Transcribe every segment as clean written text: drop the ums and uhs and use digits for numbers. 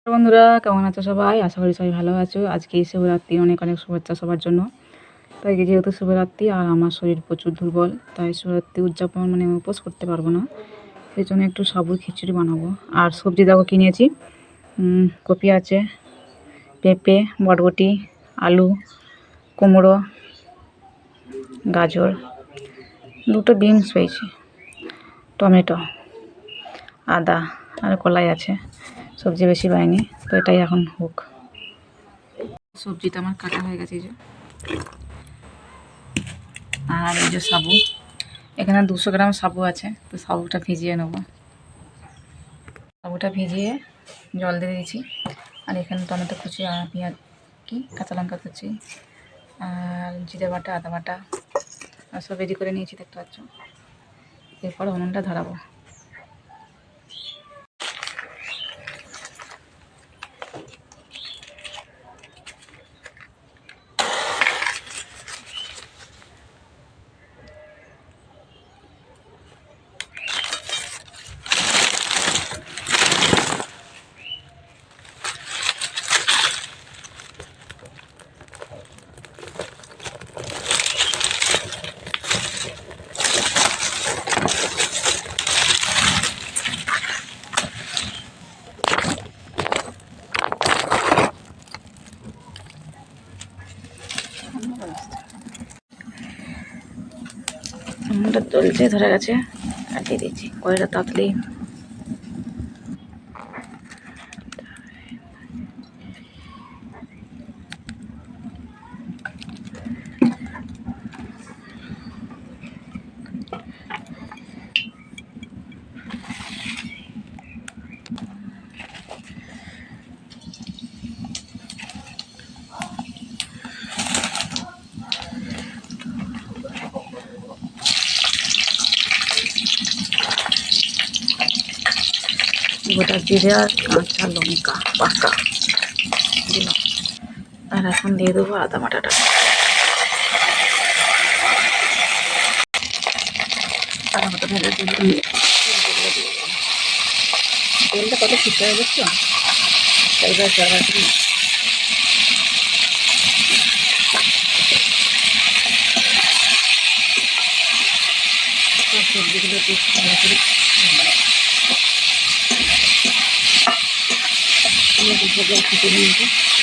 বন্ধুরা কেমন আছো সবাই? আশা করি সবাই ভালো আছো। আজকে শিবরাত্রি, অনেক অনেক শুভেচ্ছা সবার জন্য। তাই যেহেতু শিবরাত্রি আর আমার শরীর প্রচুর দুর্বল, তাই শিবরাত্রি উদযাপন উপোস করতে পারবো না। সেই জন্য একটু সাবুর খিচুড়ি বানাবো। আর সবজি দেখো কিনেছি, কপি আছে, পেঁপে, বরবটি, আলু, কুমড়ো, গাজর, দুটো বিনস পেয়েছি, টমেটো, আদা আর কলাই আছে। সবজি বেশি পাইনি, তো এটাই এখন হোক। সবজিটা আমার কাটা হয়ে গেছে, এই যে। আর এই যে সাবু, এখানে 200 গ্রাম সাবু আছে, তো সাবুটা ভিজিয়ে নেব। সাবুটা ভিজিয়ে জল দিয়ে দিয়েছি। আর এখানে টমেটো কুচি আর পেঁয়াজ কাঁচা লঙ্কা কুচি আর জিরে বাটা, আদা বাটা আর সব রেডি করে নিয়েছি, দেখতে পাচ্ছ। এরপর উনুনটা ধরাবো। উনুনটা চলছে, ধরে গেছে, আর দিয়ে দিচ্ছি কয়টা তাড়াতাড়ি। গোটা জিরে আর কাঁচা লঙ্কা পাকা দিলাম। আর এখন দিয়ে দেবো আদা বাটাটা। আদা বাটা ভেজে দিয়ে তেলটা কত ঠিক হয়ে যাচ্ছে, তেলটা চারা দিয়ে সবজিগুলো একটু ভালো করে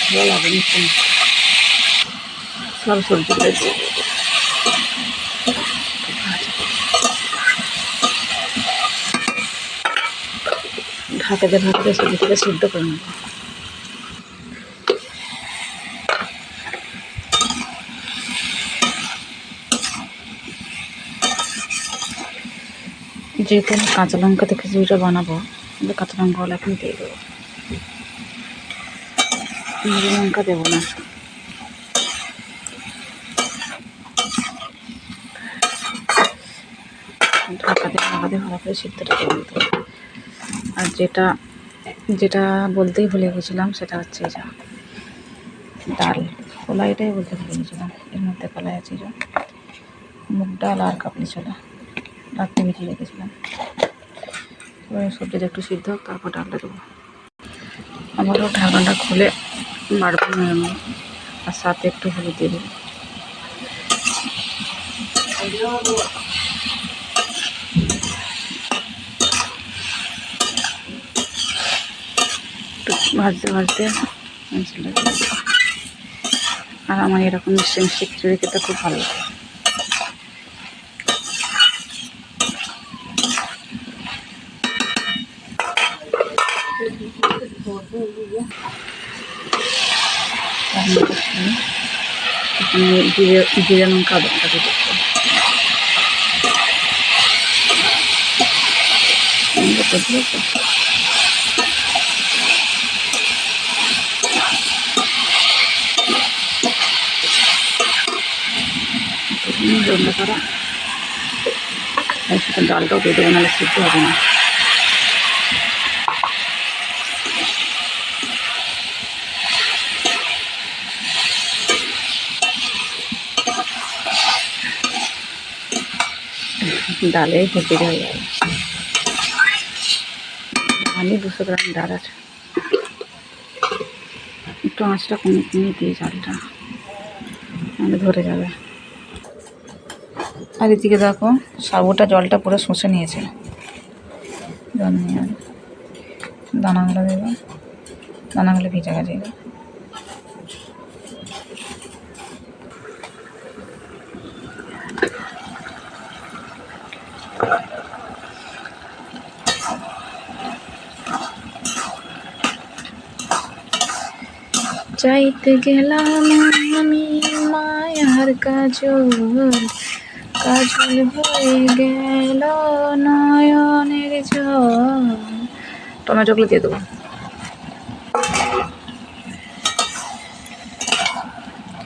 ভালো লাগে মিষ্টি, সব সবজিগুলো দিয়ে ঢাকাতে সবজিটাকে সিদ্ধ করে নেব। যেহেতু আমি কাঁচা লঙ্কাতে খিচুড়িটা বানাবো, কাঁচা লঙ্কাগুলো এখন দিয়ে দেবো, লঙ্কা দেবো না। ঢাকাতে ভালো করে সিদ্ধটা করে নিতে হবে। আর যেটা বলতেই ভুলে গেছিলাম, সেটা হচ্ছে যা ডাল, কলাইটাই বলতে ভুলে গেছিলাম। এর মধ্যে কলাই আছে, যা মুগ ডাল আর কাবলি ছোলা রাত্রে ভিজিয়ে রেখেছিলাম। এবার সবজিটা একটু সিদ্ধ হোক, তারপর ডালটা দেবো। আমারও ঢাকনাটা খুলে নাড়বো নেব, আর সাথে একটু হলুদ দিয়ে দেবো। ভাজতে আর আমার এরকম মিষ্টি মিষ্টি খিচুড়ি খেতে খুব ভালো লাগে। এখানে জিরে লঙ্কা বাটা দিতে রান্না করা, সেটা ডালটাও দিয়ে দেবো, নাহলে সিদ্ধ হবে না। ডালে ভর্তি হয়ে যাবে। আমি 200 গ্রাম ডাল আছে। একটু আঁচটা কমিয়ে দিয়ে চালটা নাহলে ধরে যাবে। আর এদিকে দেখো সাবুটা জলটা পুরো শুষে নিয়েছে, জল নিয়ে দানাগুলো দেবে, দানাগুলো ভিজা গেছে। চাইতে গেলাম আমি মায়ার কাজল, কাজল হয়ে গেল নয়নের জল। টমেটোগুলো দিয়ে দেবো।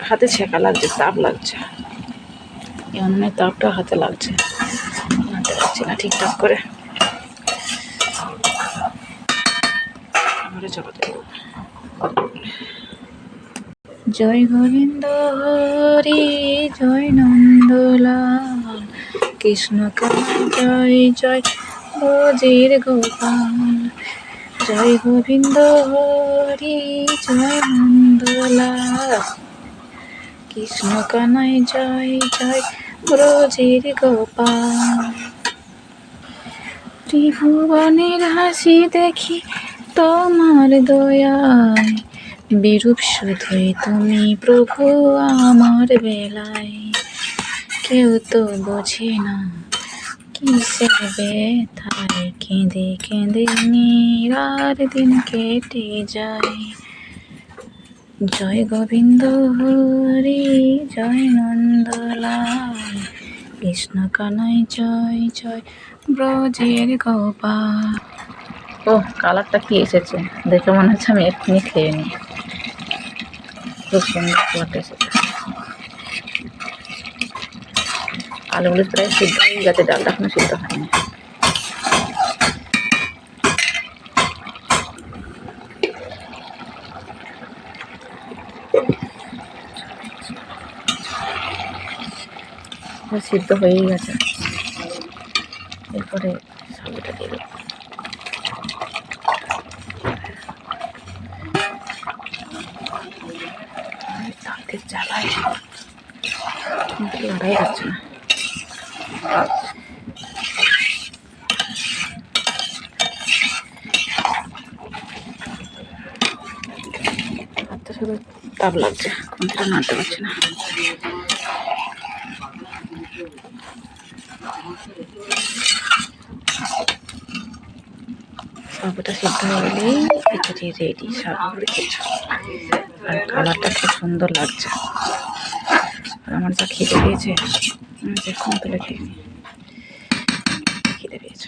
হাতে ছেঁকা লাগছে, তাপ লাগছে, এমনি তাপটা হাতে লাগছে, হাতে লাগছে না ঠিকঠাক করে। চাপাতে দেবো। জয় গোবিন্দ হরি জয় নন্দলাল, কৃষ্ণ কানাই জয় জয় ব্রজের গোপাল। জয় গোবিন্দ হরি জয় নন্দলাল, কৃষ্ণ কানাই জয় জয় ব্রজের গোপাল। ত্রিভুবনের হাসি দেখি তোমার দয়ায়, বিরূপ শুধুই তুমি প্রভু আমার বেলায়। কেউ তো বোঝে না কিসের ব্যথায়, কেঁদে কেঁদে নিরার দিন কেটে যায়। জয় গোবিন্দ হরি জয় নন্দলাল, কৃষ্ণ কানাই জয় জয় ব্রজের গোপাল। ও কালারটা কি এসেছে দেখে মনে হচ্ছে আমি এক্ষুনি খেয়ে নিই, খুব সুন্দর কালারটা এসেছে। আলুগুলো প্রায় সিদ্ধ হয়ে গেছে, ডালটা এখনো সিদ্ধ হয়নি। সিদ্ধ হয়েই গেছে, এরপরে সাবুটা দিয়ে দেবো। তাতে জ্বালায় লড়াই যাচ্ছে না। হাতটা শুধু তাপ লাগছে, কোনটা নাড়তে পারছি না। সাবুটা সিদ্ধ হয়ে গেলেই খিচুড়ি রেডি, সাবুর খিচুড়ি। আর কালারটা খুব সুন্দর লাগছে। আর আমার যা খিদে পেয়েছে, দেখুন তুলে খেয়ে নিই, খিদে পেয়েছে।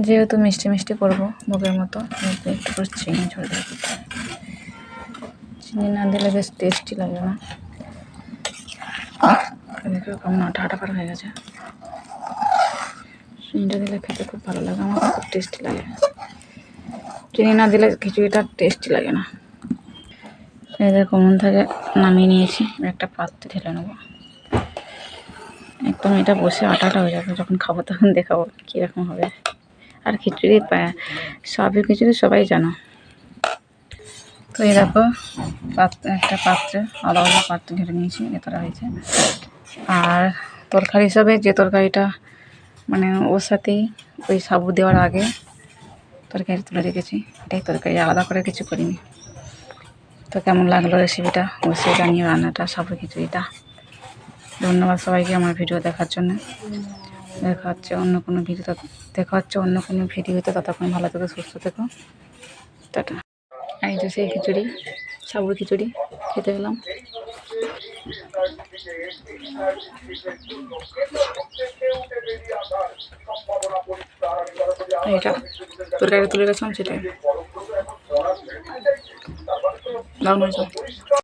যেহেতু মিষ্টি মিষ্টি করবো ভোগের মতো, একটু করে চিনি ঝরে দেবো। চিনি না দিলে বেশ টেস্টি লাগে না। কেমন আঠা আঠা করা হয়ে গেছে, চিনিটা দিলে খেতে খুব ভালো লাগে, আমার খুব টেস্টি লাগে। চিনি না দিলে খিচুড়িটা টেস্টি লাগে না। এই দেখো মন থেকে নামিয়ে নিয়েছি, একটা পাত্রে ঢেলে নেবো। একদম এটা বসে আটাটা হয়ে যাবে, যখন খাবো তখন দেখাবো কীরকম হবে। আর খিচুড়ি সবই খিচুড়ি সবাই জানো। তো এই দেখো একটা পাত্রে আলাদা আলাদা পাত্রে ঢেলে নিয়েছি, এতটা হয়েছে। আর তরকারি হিসাবে যে তরকারিটা মানে ওর সাথেই ওই সাবু দেওয়ার আগে তরকারি তুলে রেখেছি, এটাই তরকারি, আলাদা করে কিছু করিনি। তো কেমন লাগলো রেসিপিটা অবশ্যই জানিও, রান্নাটা সাবু খিচুড়িটা। ধন্যবাদ সবাইকে আমার ভিডিও দেখার জন্য। দেখা হচ্ছে অন্য কোনো ভিডিওতে, ততক্ষণ ভালো থেকো, সুস্থ থেকো, টাটা। এই যে সেই খিচুড়ি, সাবুর খিচুড়ি খেতে গেলাম। এটা তরকারি তুলে গেছিলাম, সেটাই দারুণ হয়েছে।